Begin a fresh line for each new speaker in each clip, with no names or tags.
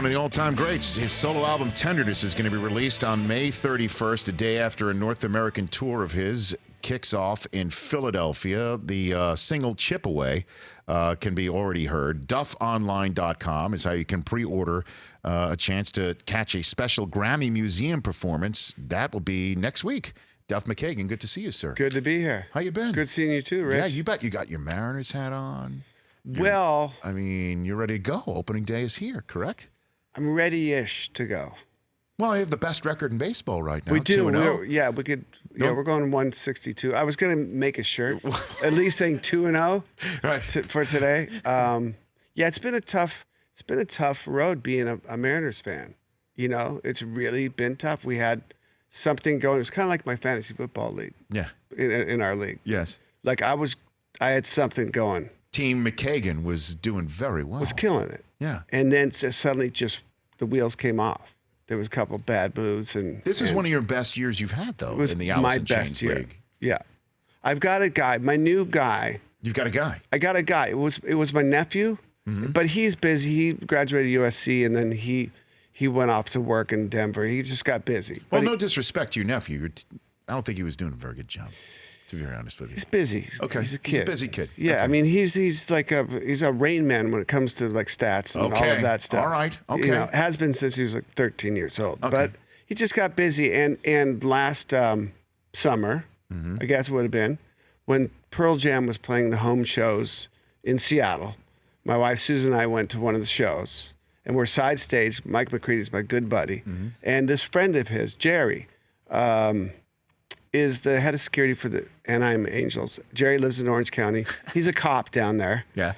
one of the all-time greats. His solo album, Tenderness, is going to be released on May 31st, a day after a North American tour of his kicks off in Philadelphia. The single Chip Away can be already heard. DuffOnline.com is how you can pre-order a chance to catch a special Grammy Museum performance. That will be next week. Duff McKagan, good to see you, sir.
Good to be here.
How you been?
Good seeing you too, Rich.
Yeah, you bet. You got your Mariners hat on.
Well,
I mean, you're ready to go. Opening day is here, correct?
I'm ready-ish to go.
Well, you have the best record in baseball right now.
We do.
2-0.
We could. Yeah, we're going 162. I was going to make a shirt, at least saying 2-0
Right.
for today. Yeah, it's been a tough road being a Mariners fan. You know, it's really been tough. We had something going. It was kind of like my fantasy football league.
Yeah.
In our league.
Yes.
Like I had something going.
Team McKagan was doing very well.
Was killing it.
Yeah.
And then suddenly just the wheels came off. There was a couple bad moves, and
This is one of your best years you've had, though,
it was
in the
my
Allison
best
Chains
year.
League.
Yeah, I've got a guy, my new guy.
You've got a guy.
I got a guy. It was my nephew, but he's busy. He graduated USC, and then he went off to work in Denver. He just got busy.
Well,
But
no disrespect to your nephew. I don't think he was doing a very good job, to be very honest with you.
he's busy.
Okay.
He's a kid.
He's a busy kid.
Yeah,
Okay.
I mean he's a Rain Man when it comes to like stats and all of that stuff.
All right. Okay.
You know, has been since he was like 13 years old.
Okay.
But he just got busy, and last summer, I guess it would have been, when Pearl Jam was playing the home shows in Seattle, my wife Susan and I went to one of the shows, and we're side stage. Mike McCready's my good buddy, and this friend of his, Jerry, is the head of security for the Anaheim Angels. Jerry lives in Orange County. He's a cop down there.
Yeah.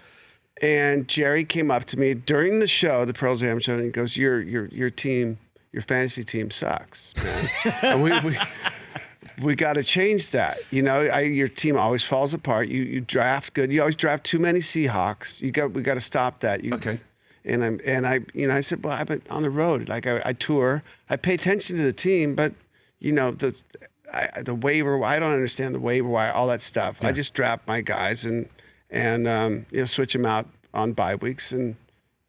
And Jerry came up to me during the show, the Pearl Jam show, and he goes, "Your team, your fantasy team sucks, man. And we got to change that. You know, your team always falls apart. You draft good. You always draft too many Seahawks. We got to stop that."
Okay.
And I said, well, I've been on the road. Like I tour. I pay attention to the team, but you know the waiver. I don't understand the waiver wire, all that stuff.
Yeah.
I just draft my guys and switch them out on bye weeks, and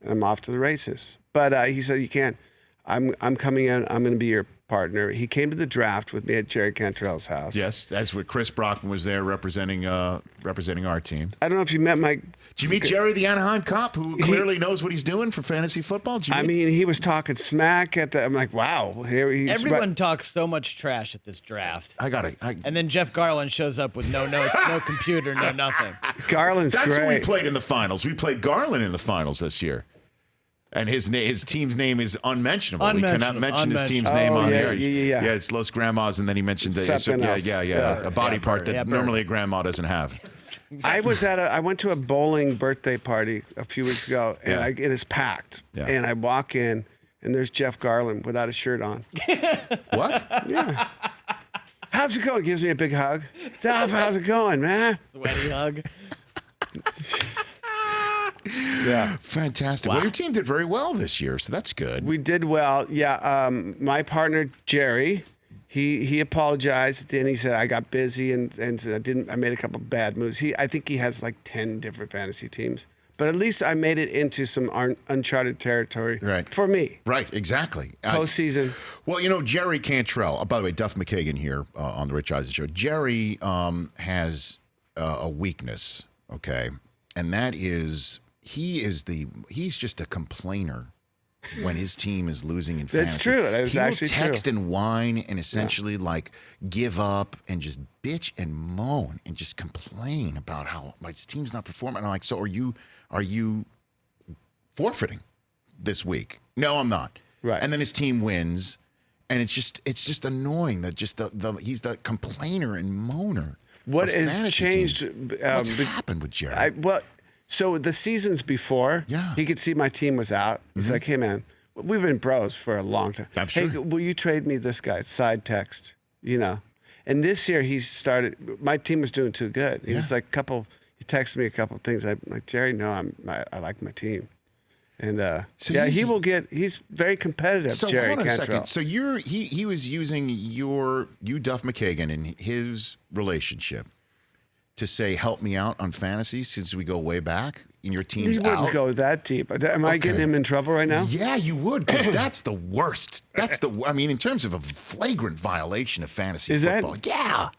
I'm off to the races. But he said, you can't. I'm coming in. I'm going to be your partner. He came to the draft with me at Jerry Cantrell's house.
Yes, that's what Chris Brockman was there representing our team.
I don't know if you met my.
Did you meet Jerry, the Anaheim cop, who clearly knows what he's doing for fantasy football?
I mean, he was talking smack at the. I'm like, wow, here he's.
Everyone talks so much trash at this draft. And then Jeff Garland shows up with no notes, no computer, no nothing.
Garland's
That's
great.
who we played in the finals. We played Garland in the finals this year. And his team's name is unmentionable. We cannot mention his team's name on here.
Yeah.
Yeah, it's Los Grandmas, and then he mentioned
Something else.
a body part that normally a grandma doesn't have.
I went to a bowling birthday party a few weeks ago, and it is packed.
Yeah.
And I walk in, and there's Jeff Garland without a shirt on.
What?
Yeah. How's it going? Gives me a big hug. Duff, how's it going, man?
Sweaty hug.
Yeah.
Fantastic. Well, your team did very well this year, so that's good.
We did well. Yeah. My partner Jerry, he apologized, and he said I got busy and I made a couple of bad moves. I think he has like 10 different fantasy teams, but at least I made it into some uncharted territory for me.
Right, exactly.
Postseason.
Well, you know, Jerry Cantrell, by the way, Duff McKagan here on the Rich Eisen Show. Jerry has a weakness, okay, and that is he's just a complainer when his team is losing in fantasy.
That's true. That is actually true.
He'll text and whine and essentially like give up and just bitch and moan and just complain about how my team's not performing. And I'm like, so are you forfeiting this week? No, I'm not.
Right.
And then his team wins, and it's just annoying that he's the complainer and moaner.
What has changed?
What's happened with Jerry?
So the seasons before, he could see my team was out. He's like, hey, man, we've been bros for a long time.
I'm
Hey,
sure.
will you trade me this guy? Side text, you know. And this year he started, my team was doing too good. He was like he texted me a couple of things. I'm like, Jerry, no, I like my team. And he's very competitive,
so
Jerry
hold on a
Cantrell.
second. So he was using you, Duff McKagan, in his relationship to say, help me out on fantasy since we go way back and your team's
You wouldn't go that deep. Am I getting him in trouble right now?
Yeah, you would, because that's the worst. I mean, in terms of a flagrant violation of fantasy football. Yeah.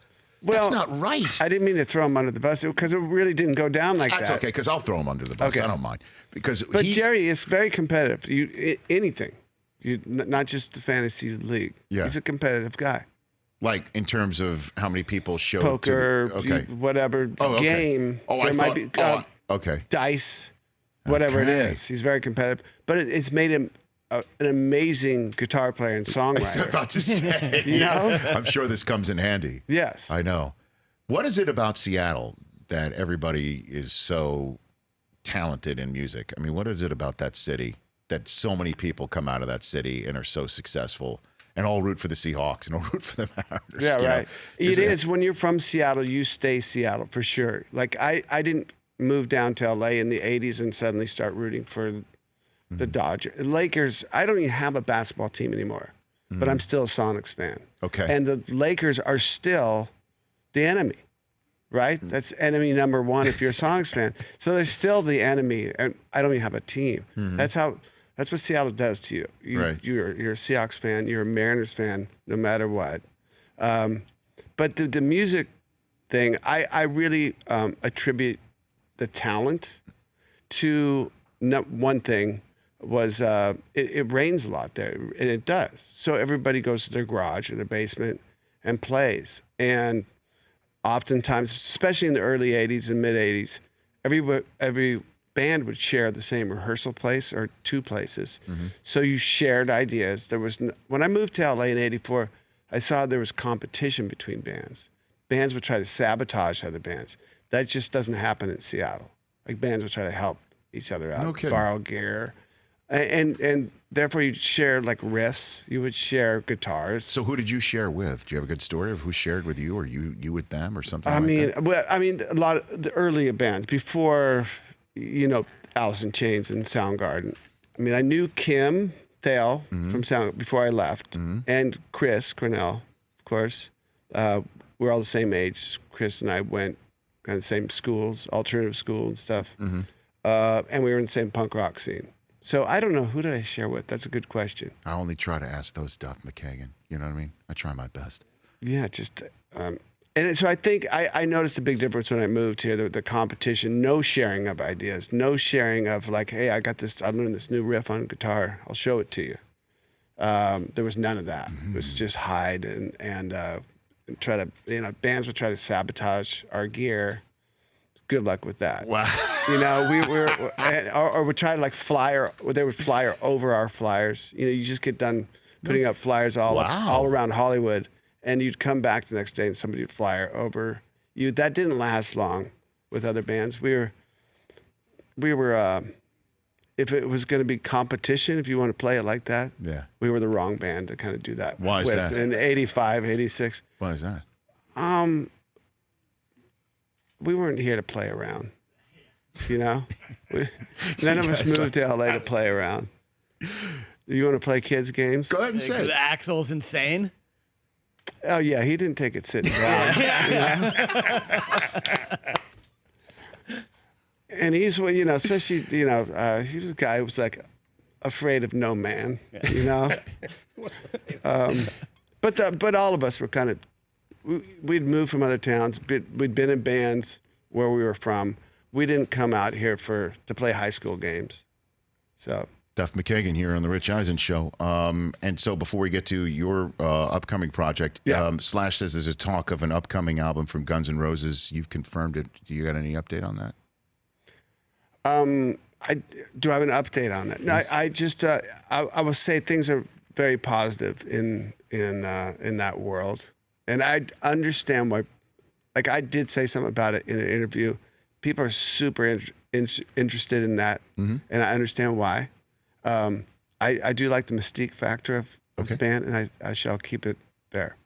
Well, that's not right.
I didn't mean to throw him under the bus because it really didn't go down like that.
That's okay, because I'll throw him under the bus.
Okay.
I don't mind.
But Jerry is very competitive. Anything. Not just the fantasy league.
Yeah.
He's a competitive guy.
Like in terms of how many people show
poker, whatever game.
There might be okay.
Dice, whatever it is. He's very competitive, but it's made him an amazing guitar player and songwriter.
I was about to say,
you know,
I'm sure this comes in handy.
Yes,
I know. What is it about Seattle that everybody is so talented in music? I mean, what is it about that city that so many people come out of that city and are so successful? And all root for the Seahawks and all root for the Mariners.
Yeah, right.
Know?
It is. When you're from Seattle, you stay Seattle for sure. Like I didn't move down to LA in the 80s and suddenly start rooting for the Dodgers. Lakers, I don't even have a basketball team anymore, but I'm still a Sonics fan.
Okay.
And the Lakers are still the enemy, right? That's enemy number one if you're a Sonics fan. So they're still the enemy, and I don't even have a team. That's what Seattle does to you. You're a Seahawks fan. You're a Mariners fan, no matter what. But the music thing, I really attribute the talent to one thing was it rains a lot there, and it does. So everybody goes to their garage or their basement and plays. And oftentimes, especially in the early 80s and mid 80s, every band would share the same rehearsal place or two places. So you shared ideas. When I moved to LA in 84, I saw there was competition between bands. Bands would try to sabotage other bands. That just doesn't happen in Seattle. Like bands would try to help each other out,
No kidding.
borrow gear. And therefore you'd share like riffs. You would share guitars.
So who did you share with? Do you have a good story of who shared with you or you with them or something
I
that?
mean, a lot of the earlier bands before, Alice in Chains and Soundgarden. I mean, I knew Kim Thale from Sound before I left, and Chris Cornell, of course. We're all the same age. Chris and I went kind of the same schools, alternative school and stuff, and we were in the same punk rock scene. So I don't know, who did I share with? That's a good question.
I only try to ask those Duff McKagan. You know what I mean? I try my best.
Yeah, just. So I think I noticed a big difference when I moved here, the competition, no sharing of ideas, no sharing of like, hey, I learned this new riff on guitar. I'll show it to you. There was none of that. It was just hide and try to, bands would try to sabotage our gear. Good luck with that.
Wow.
Or would try to they would flyer over our flyers. You just get done putting up flyers all around Hollywood. And you'd come back the next day and somebody would flyer over you. That didn't last long with other bands. We were if it was going to be competition, if you want to play it like that, we were the wrong band to kind of do that.
Why is that?
In 85, 86.
Why is that?
We weren't here to play around, None of us moved to LA to play around. You want to play kids' games?
Go ahead and say it.
Axel's insane.
Oh yeah, he didn't take it sitting down. And he's especially he was a guy who was like afraid of no man, But all of us were kind of we'd moved from other towns. We'd been in bands where we were from. We didn't come out here to play high school games, so.
Duff McKagan here on the Rich Eisen Show. And so before we get to your upcoming project, Slash says there's a talk of an upcoming album from Guns N' Roses. You've confirmed it. Do you got any update on that?
Do I have an update on that? No, I just I will say things are very positive in that world, and I understand why. Like I did say something about it in an interview. People are super interested in that, and I understand why. I do like the mystique factor of the band, and I shall keep it there.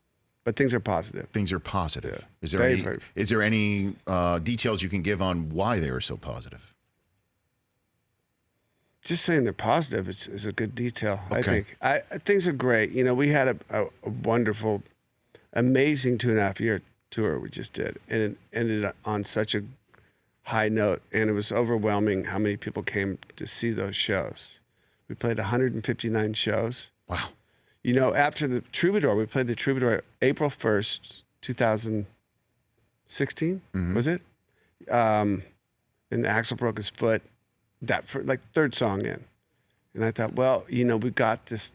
But things are positive.
Things are positive.
Yeah.
Is there any details you can give on why they are so positive?
Just saying they're positive is a good detail.
Okay.
I think things are great. We had a wonderful, amazing 2.5 year tour we just did, and it ended on such a high note, and it was overwhelming how many people came to see those shows. We played 159 shows.
Wow.
You know, after the Troubadour, we played the Troubadour April 1st, 2016, was it? And Axl broke his foot like third song in. And I thought, well, you know, we got this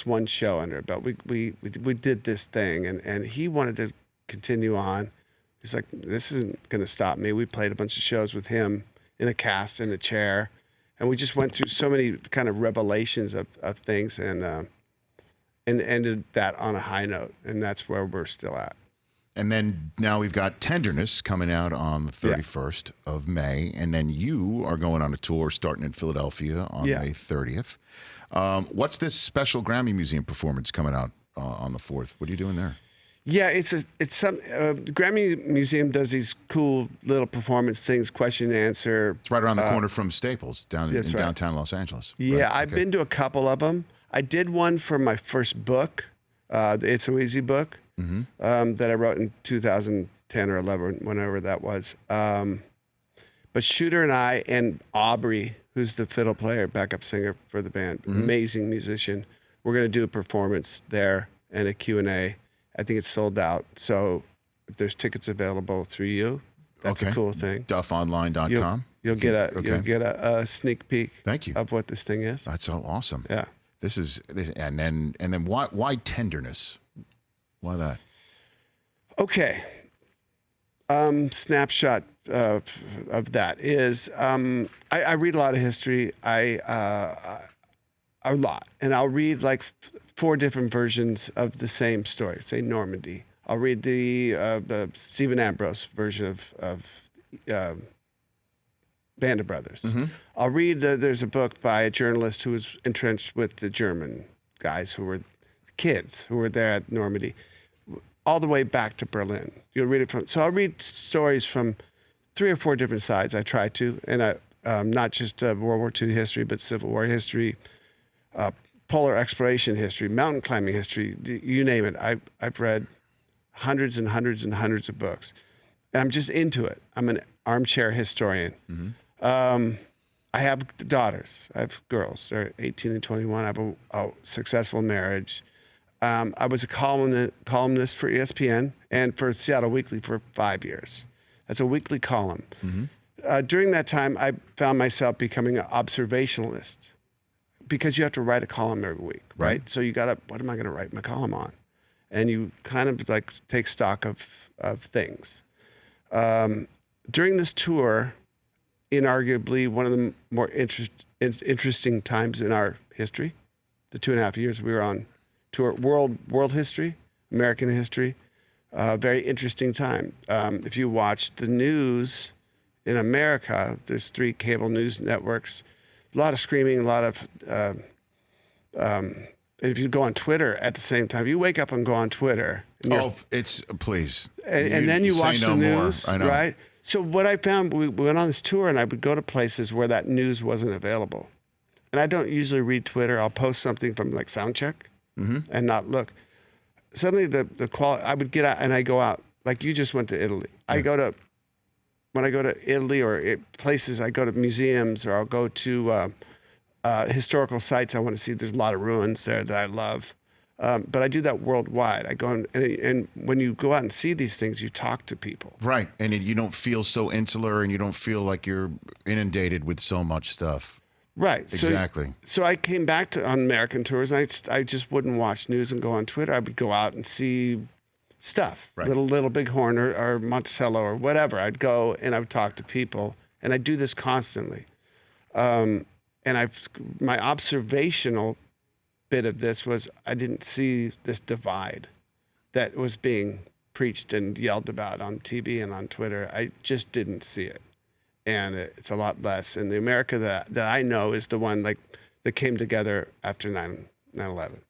one show under it, but we did this thing, and he wanted to continue on. He's like, this isn't going to stop me. We played a bunch of shows with him in a cast, in a chair, and we just went through so many kind of revelations of things, and ended that on a high note, and that's where we're still at.
And then now we've got Tenderness coming out on the 31st of May, and then you are going on a tour starting in Philadelphia on May 30th. What's this special Grammy Museum performance coming out on the 4th? What are you doing there?
Yeah, it's some the Grammy Museum does these cool little performance things, question and answer.
It's right around the corner from Staples, in downtown Los Angeles.
Yeah,
right?
I've been to a couple of them. I did one for my first book, the It's So Easy book, that I wrote in 2010 or 11, whenever that was. But Shooter and I and Aubrey, who's the fiddle player, backup singer for the band, amazing musician, we're going to do a performance there and a Q&A. I think it's sold out. So if there's tickets available through you, that's a cool thing.
DuffOnline.com.
You'll get a sneak peek.
Thank you.
Of what this thing is.
That's so awesome.
Yeah.
This and then why Tenderness? Why that?
Okay. Snapshot of that is I read a lot of history. A lot, and I'll read like 4 different versions of the same story. Say Normandy. I'll read the Stephen Ambrose version of Band of Brothers. I'll read there's a book by a journalist who was entrenched with the German guys who were kids who were there at Normandy, all the way back to Berlin. You'll read it from. So I'll read stories from 3 or 4 different sides. I try to, and not just World War II history, but Civil War history, polar exploration history, mountain climbing history, you name it. I've read hundreds and hundreds and hundreds of books, and I'm just into it. I'm an armchair historian. I have daughters. I have girls. They're 18 and 21. I have a successful marriage. I was a columnist for ESPN and for Seattle Weekly for 5 years. That's a weekly column. During that time, I found myself becoming an observationalist because you have to write a column every week, right? So you got to, what am I going to write my column on? And you kind of like take stock of things. During this tour, inarguably one of the more interesting times in our history, the 2.5 years we were on tour, world history, American history, very interesting time. If you watch the news in America, there's 3 cable news networks, a lot of screaming, a lot of, if you go on Twitter at the same time, you wake up and go on Twitter.
Please.
And then you watch the news, right? So what I found, we went on this tour and I would go to places where that news wasn't available. And I don't usually read Twitter. I'll post something from like Soundcheck and not look. Suddenly the quality, I would get out and I go out, like you just went to Italy. When I go to Italy or places, I go to museums or I'll go to historical sites I want to see. There's a lot of ruins there that I love. But I do that worldwide. I go and when you go out and see these things, you talk to people.
Right. And you don't feel so insular and you don't feel like you're inundated with so much stuff.
Right.
Exactly.
So I came back on American tours. And I just wouldn't watch news and go on Twitter. I would go out and see stuff, Little Bighorn or Monticello or whatever. I'd go and I would talk to people. And I do this constantly. And my observational bit of this was I didn't see this divide that was being preached and yelled about on TV and on Twitter. I just didn't see it. And it's a lot less. And the America that I know is the one like that came together after 9/11.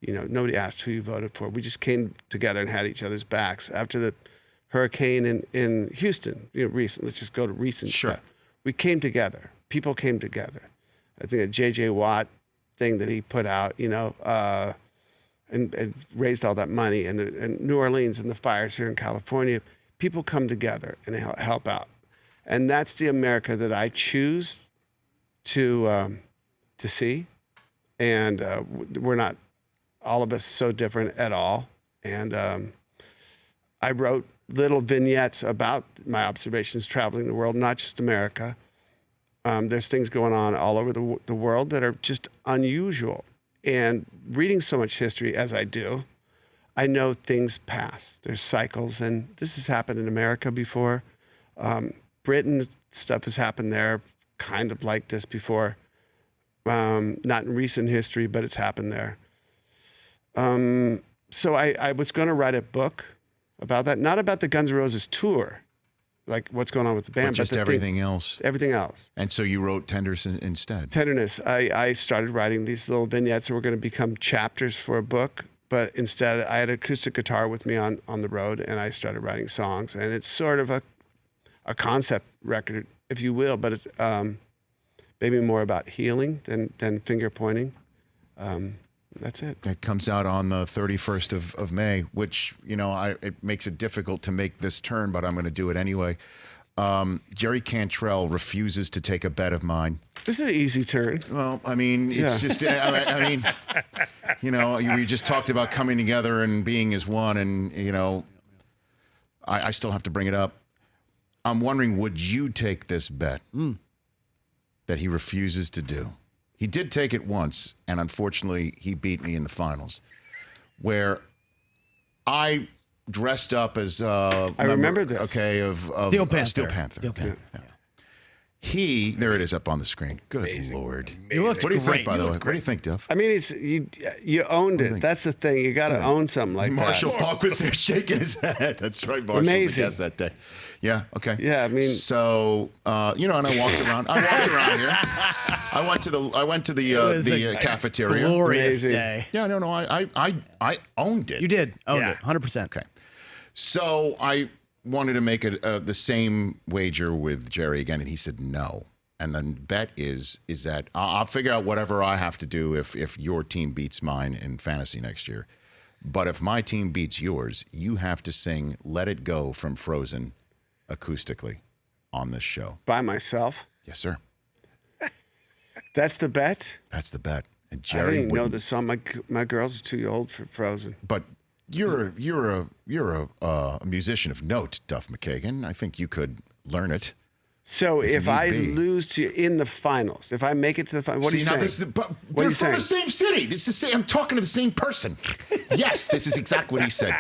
You know, nobody asked who you voted for. We just came together and had each other's backs. After the hurricane in Houston, recent, let's just go to recent stuff. We came together. People came together. I think a J.J. Watt thing that he put out, and raised all that money, and New Orleans and the fires here in California, people come together and help out. And that's the America that I choose to see. And we're not, all of us, so different at all. And I wrote little vignettes about my observations traveling the world, not just America. There's things going on all over the world that are just unusual. And reading so much history as I do, I know things pass. There's cycles, and this has happened in America before. Britain, stuff has happened there kind of like this before. Not in recent history, but it's happened there. So I was going to write a book about that, not about the Guns N' Roses tour, like what's going on with the band,
but just everything else.
Everything else.
And so you wrote Tenderness instead.
Tenderness. I started writing these little vignettes that were going to become chapters for a book, but instead I had an acoustic guitar with me on the road, and I started writing songs. And it's sort of a concept record, if you will, but it's maybe more about healing than finger pointing. That's it.
It comes out on the 31st of May, which, it makes it difficult to make this turn, but I'm going to do it anyway. Jerry Cantrell refuses to take a bet of mine.
This is an easy turn.
Well, I mean, it's just, we just talked about coming together and being as one, and, I still have to bring it up. I'm wondering, would you take this bet that he refuses to do? He did take it once, and unfortunately, he beat me in the finals, where I dressed up as
I remember this.
Okay, of
Steel Panther.
Steel Panther.
Steel Panther.
Yeah. There it is up on the screen. Good Lord.
You looked
What do you
great.
think, by the way? What do you think, Duff?
I mean, it's you owned it. That's the thing. You got to own something like
Marshall
that.
Falk was there shaking his head. That's right. Marshall
Amazing.
was a guest that day. Yeah. Okay.
Yeah. I mean,
so and I walked around. here. I went to the cafeteria.
Glorious
Amazing.
day.
Yeah. No. I owned it.
You did. Owned it. 100%.
Okay. So I wanted to make it the same wager with Jerry again, and he said no. And the bet is that I'll figure out whatever I have to do if your team beats mine in fantasy next year. But if my team beats yours, you have to sing "Let It Go" from Frozen acoustically on this show.
by myself.
Yes, sir.
That's the bet.
That's the bet. And
I
Jerry
didn't know
wouldn't-
the song. My girls are too old for Frozen.
But you're a musician of note, Duff McKagan. I think you could learn it.
So if I
need be.
lose to you in the finals, if I make it to the finals, what are you saying?
They're from the same city. It's the same. I'm talking to the same person. Yes, this is exactly what he said.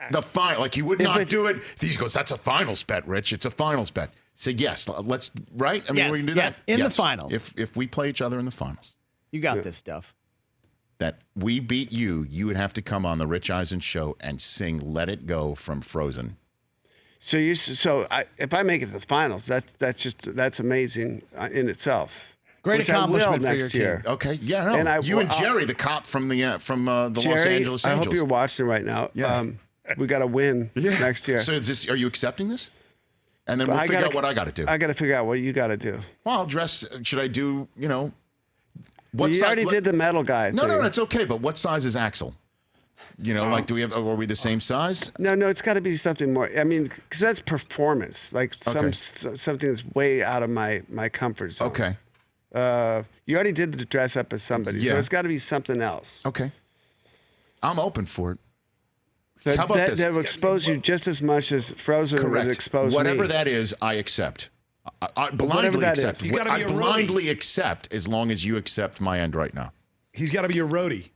The final, like you would not do it. He goes, "That's a finals bet, Rich. It's a finals bet." Say yes. Let's right. I mean,
Yes,
we can do
yes,
that
in the finals.
If we play each other in the finals,
You got this stuff.
that we beat you, you would have to come on the Rich Eisen show and sing "Let It Go" from Frozen.
So if I make it to the finals, that's amazing in itself.
Great
Which I will
accomplishment for
next
your
year.
team.
Okay, yeah, no.
And
You and Jerry, the cop from the Los
Jerry,
Angeles
I
Angels.
hope you're watching right now.
Yeah.
We got to win next year.
So are you accepting this? And then we'll figure out what I got to do.
I got to figure out what you got to do.
Well, I'll dress. Should I do?
Well, you already did the metal guy.
No,
thing.
it's okay. But what size is Axel? Do we have? Are we the same size?
No, it's got to be something more. I mean, because that's performance, like something that's way out of my comfort zone.
Okay.
You already did the dress up as somebody, so
Yeah.
it's got to be something else.
Okay. I'm open for it.
That,
How about
that,
this?
that will expose you just as much as Frozen
Correct.
would expose
Whatever
me.
that is, I accept. I
whatever
blindly
that
accept.
is.
You gotta
I
be a roadie.
blindly accept as long as you accept my end right now.
He's got to be your roadie.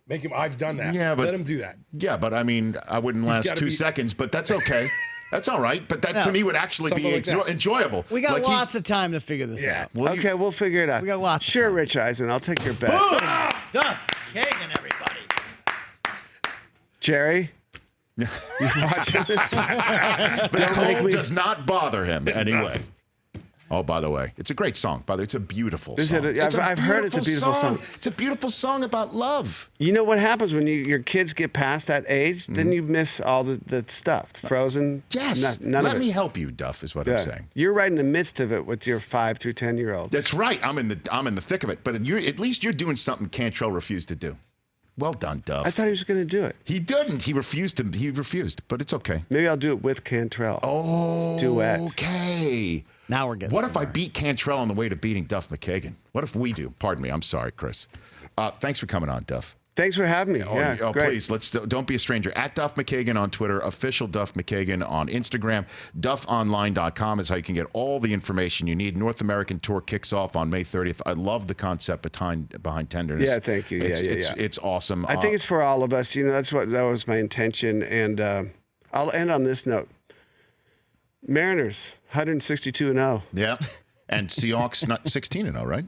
Make him. I've done that.
Yeah, but
let him do that.
Yeah, but I mean, I wouldn't last
gotta
2
be-
seconds, but that's okay. That's all right. But that
No.
to me would actually be
Something like that.
enjoyable.
We got
Like
lots of time to figure this out.
Well,
Okay, we'll figure it out.
We got lots of
Sure,
time.
Rich Eisen, I'll take your bet.
Duff McKagan, everybody.
Jerry, you watching this?
the
Don't make
cold
me-
does not bother him anyway. Oh, by the way, it's a great song. By the way, it's a beautiful
Is it
song.
a-
It's
I've heard it's a beautiful song.
It's a beautiful song about love.
You know what happens when your kids get past that age? Then you miss all the stuff. Frozen.
Yes.
None
Let
of it.
me help you, Duff, is what I'm saying.
You're right in the midst of it with your 5 through 10-year-olds.
That's right. I'm in the thick of it. But at least you're doing something Cantrell refused to do. Well done, Duff.
I thought he was going to do it.
He didn't. He refused, but it's okay.
Maybe I'll do it with Cantrell.
Oh,
duet.
Okay.
Now we're getting
What if
somewhere.
I beat Cantrell on the way to beating Duff McKagan? What if we do? Pardon me. I'm sorry, Chris. Thanks for coming on, Duff.
Thanks for having me. Yeah, great.
Please, don't be a stranger. At Duff McKagan on Twitter, official Duff McKagan on Instagram. DuffOnline.com is how you can get all the information you need. North American tour kicks off on May 30th. I love the concept behind Tenderness.
Yeah, thank you.
It's awesome.
I think it's for all of us. That was my intention. And I'll end on this note. Mariners, 162-0.
Yeah. And Seahawks, not 16-0, right?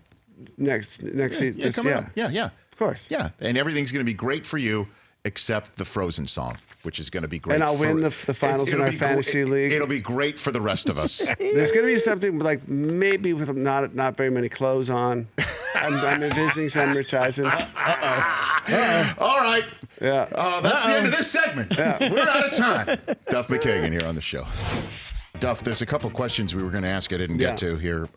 Next season.
Yeah.
Of course.
Yeah, and everything's going to be great for you except the Frozen song, which is going to be great.
And I'll win the finals in our fantasy league.
It'll be great for the rest of us.
There's going to be something like maybe with not very many clothes on. I'm envisioning some merchandising.
All right.
Yeah.
That's the end of this segment. Yeah. We're out of time. Duff McKagan here on the show. Duff, there's a couple questions we were going to ask I didn't get to here.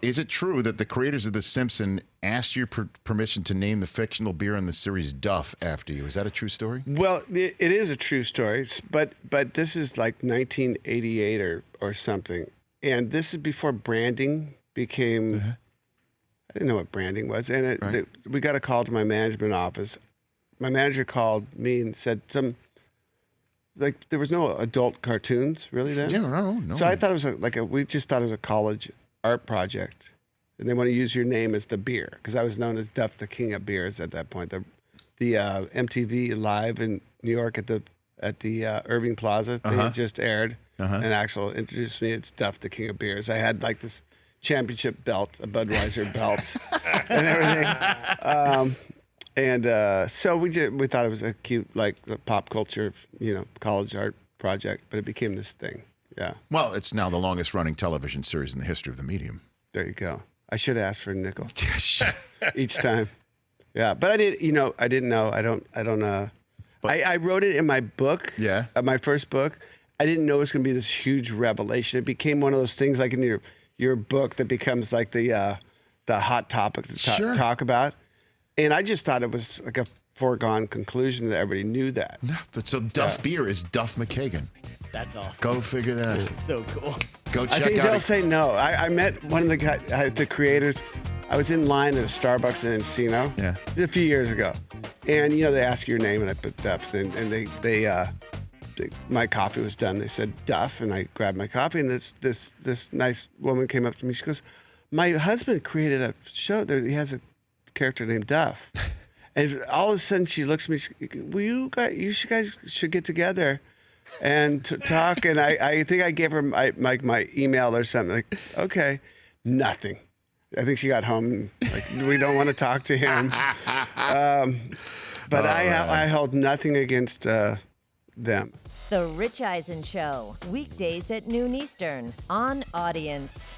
Is it true that the creators of The Simpsons asked your permission to name the fictional beer in the series Duff after you? Is that a true story?
Well, it is a true story, but this is like 1988 or something. And this is before branding became... I didn't know what branding was. And we got a call to my management office. My manager called me and said there was no adult cartoons really then.
Yeah, no.
So I thought it was we just thought it was a college art project, and they want to use your name as the beer because I was known as Duff, the King of Beers at that point. The MTV Live in New York at the Irving Plaza they had just aired, and Axel introduced me. It's Duff, the King of Beers. I had like this championship belt, a Budweiser belt, and everything. So we thought it was a cute, pop culture, college art project, but it became this thing. Yeah.
Well, it's now the longest running television series in the history of the medium.
There you go. I should have asked for a nickel each time. Yeah. But I didn't know. I wrote it in my book.
Yeah.
My first book. I didn't know it was going to be this huge revelation. It became one of those things like in your book that becomes like the hot topic to talk about. And I just thought it was like a foregone conclusion that everybody knew that.
No, but so Duff Beer is Duff McKagan.
That's awesome.
Go figure that out.
So cool.
Go check out.
I think they'll say no. I met one of the creators. I was in line at a Starbucks in Encino a few years ago. And, they ask your name, and I put Duff. And my coffee was done. They said Duff, and I grabbed my coffee, and this nice woman came up to me. She goes, my husband created a show. He has a character named Duff, and all of a sudden she looks at me. You guys should get together and talk. And I think I gave her my email or something. Like, okay, nothing. I think she got home. We don't want to talk to him. But I held nothing against them.
The Rich Eisen Show, weekdays at noon Eastern on Audience.